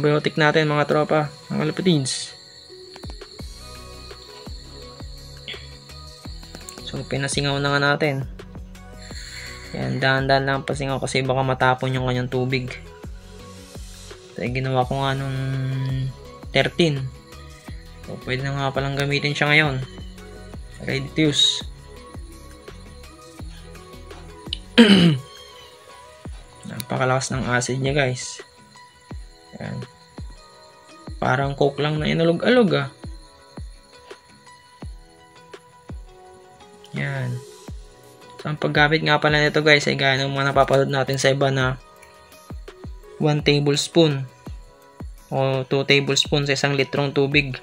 probiotic natin mga tropa, mga lupitids. So pinasingaw na nga natin. Yan, dahan-dahan lang pasingaw kasi baka matapon yung kanyang tubig. So ginawa ko nga nung 13. So pwede na nga palang gamitin siya ngayon. Ready to use. Napakalakas ng acid niya guys. Yan. Parang coke lang na inalog-alog ah. Yan. So ang paggamit nga pala nito guys ay gaya ng mga napapanood natin sa iba na 1 tablespoon o 2 tablespoon sa 1 litrong tubig.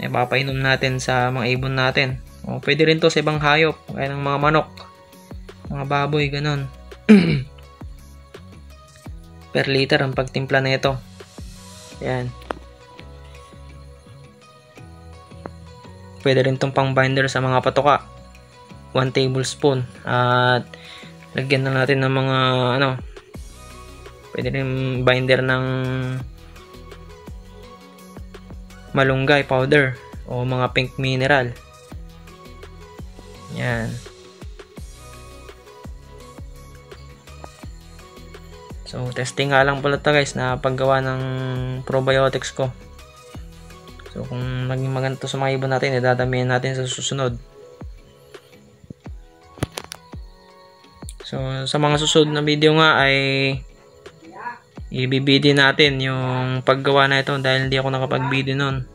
Ipapainom natin sa mga ibon natin. O pwede rin to sa ibang hayop gaya ng mga manok, mga baboy, ganon. Per liter ang pagtimpla na ito. Yan. Pwede rin itong pang binder sa mga patoka. 1 tablespoon. At lagyan na natin ng mga pwede rin binder ng malunggay powder o mga pink mineral. Yan. So testing nga lang pala ito guys na paggawa ng probiotics ko. So kung naging maganda sa mga ibon natin, idadamihan natin sa susunod. So sa mga susunod na video nga ay ibibideo natin yung paggawa na ito dahil hindi ako nakapag-video nun.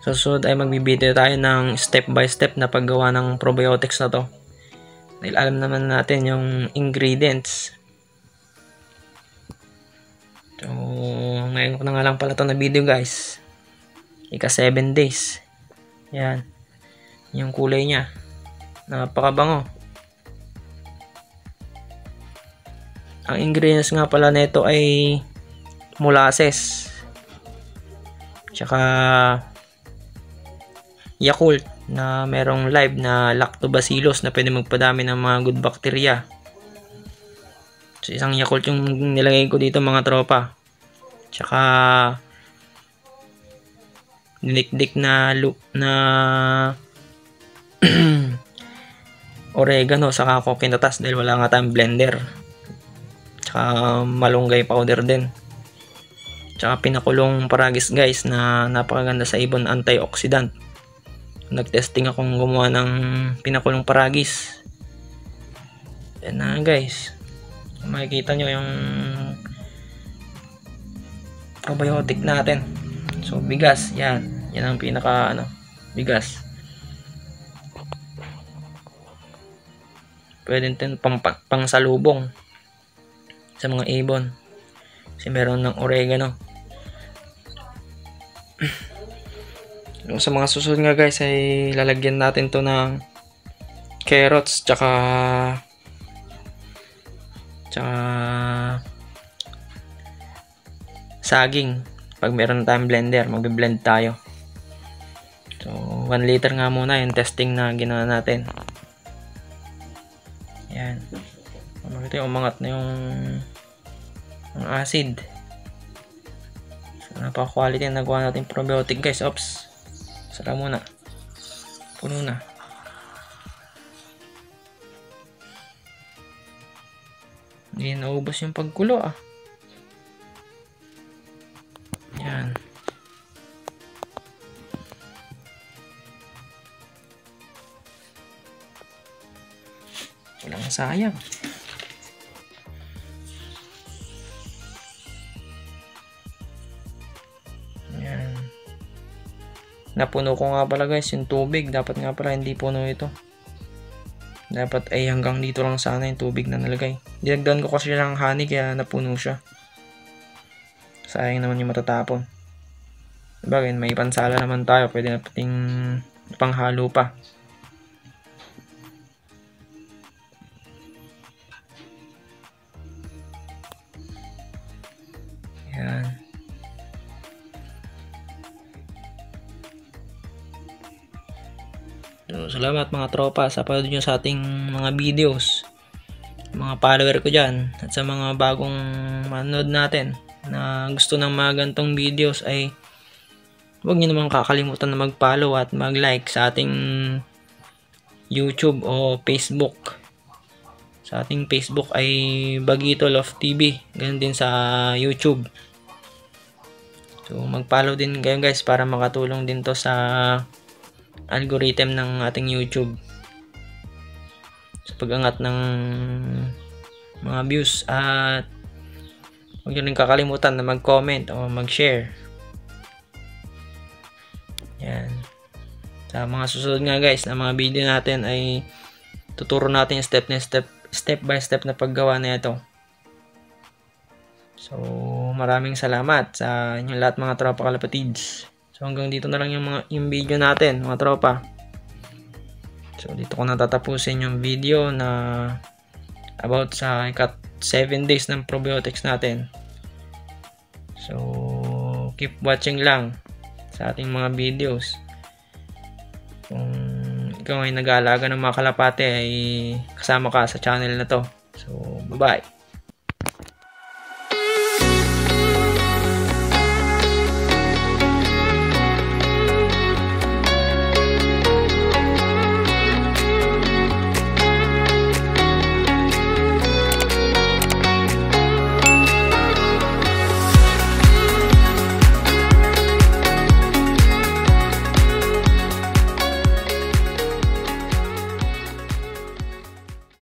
Sa susunod ay magbibideo tayo ng step by step na paggawa ng probiotics na to. Dahil alam naman natin yung ingredients. So ngayon ko na nga lang pala ito na video guys. Ika 7 days. Yan. Yung kulay niya. Napakabango. Ang ingredients nga pala nito ay molasses. Tsaka Yakult na merong live na lactobacillus na pwede magpadami ng mga good bacteria. So isang Yakult yung nilagay ko dito mga tropa. Tsaka dinikdik na oregano saka coconutas dahil wala nga tayong blender. Tsaka malunggay powder din. Tsaka pinakulong paragis guys na napakaganda sa ibon, antioxidant. Nagtesting akong gumawa ng pinakulong paragis. Yan na guys. Makikita nyo yung probiotic natin. So bigas, yan. Yan ang pinaka bigas. Pwede din pang salubong sa mga ibon. Kasi meron ng oregano. Sa mga susunod nga guys ay lalagyan natin to ng carrots tsaka saging. Pag meron tayong blender, magbe-blend tayo. So 1 liter nga muna yung testing na ginawa natin. Yan. Makita yung umangat na yung acid. So napaka-quality na nagawa natin probiotic guys. Oops. Sara muna. Puno na. Hindi naubos yung pagkulo ah. Yan. Walang sayang. Yan. Napuno ko nga pala guys yung tubig. Dapat nga pala hindi puno ito. Dapat ay hanggang dito lang sana yung tubig na nalagay. Dinagdan ko kasi ng honey kaya napuno siya. Sayang naman yung matatapon. Sabagay, may pansala naman tayo. Pwede na pating panghalo pa. Yan. So, salamat mga tropa sa panood nyo sa ating mga videos. mga follower ko dyan at sa mga bagong manood natin na gusto ng mga gantong videos ay huwag nyo naman kakalimutan na mag-follow at mag-like sa ating YouTube o Facebook. Sa ating Facebook ay Bagito Love TV, ganun din sa YouTube. So mag-follow din kayo guys para makatulong din to sa algorithm ng ating YouTube sa pag-angat ng mga views. At huwag nyo rin kakalimutan na mag-comment o mag-share. Yan. Sa mga susunod nga guys na mga video natin ay tuturo natin yung step by step na paggawa na ito. So maraming salamat sa inyong lahat mga tropa kalapatids. So hanggang dito na lang yung video natin mga tropa. So dito ko natatapusin yung video na about sa 7 days ng probiotics natin. So keep watching lang sa ating mga videos. Kung ikaw ay nag-aalaga ng mga kalapate ay kasama ka sa channel na to. So bye bye.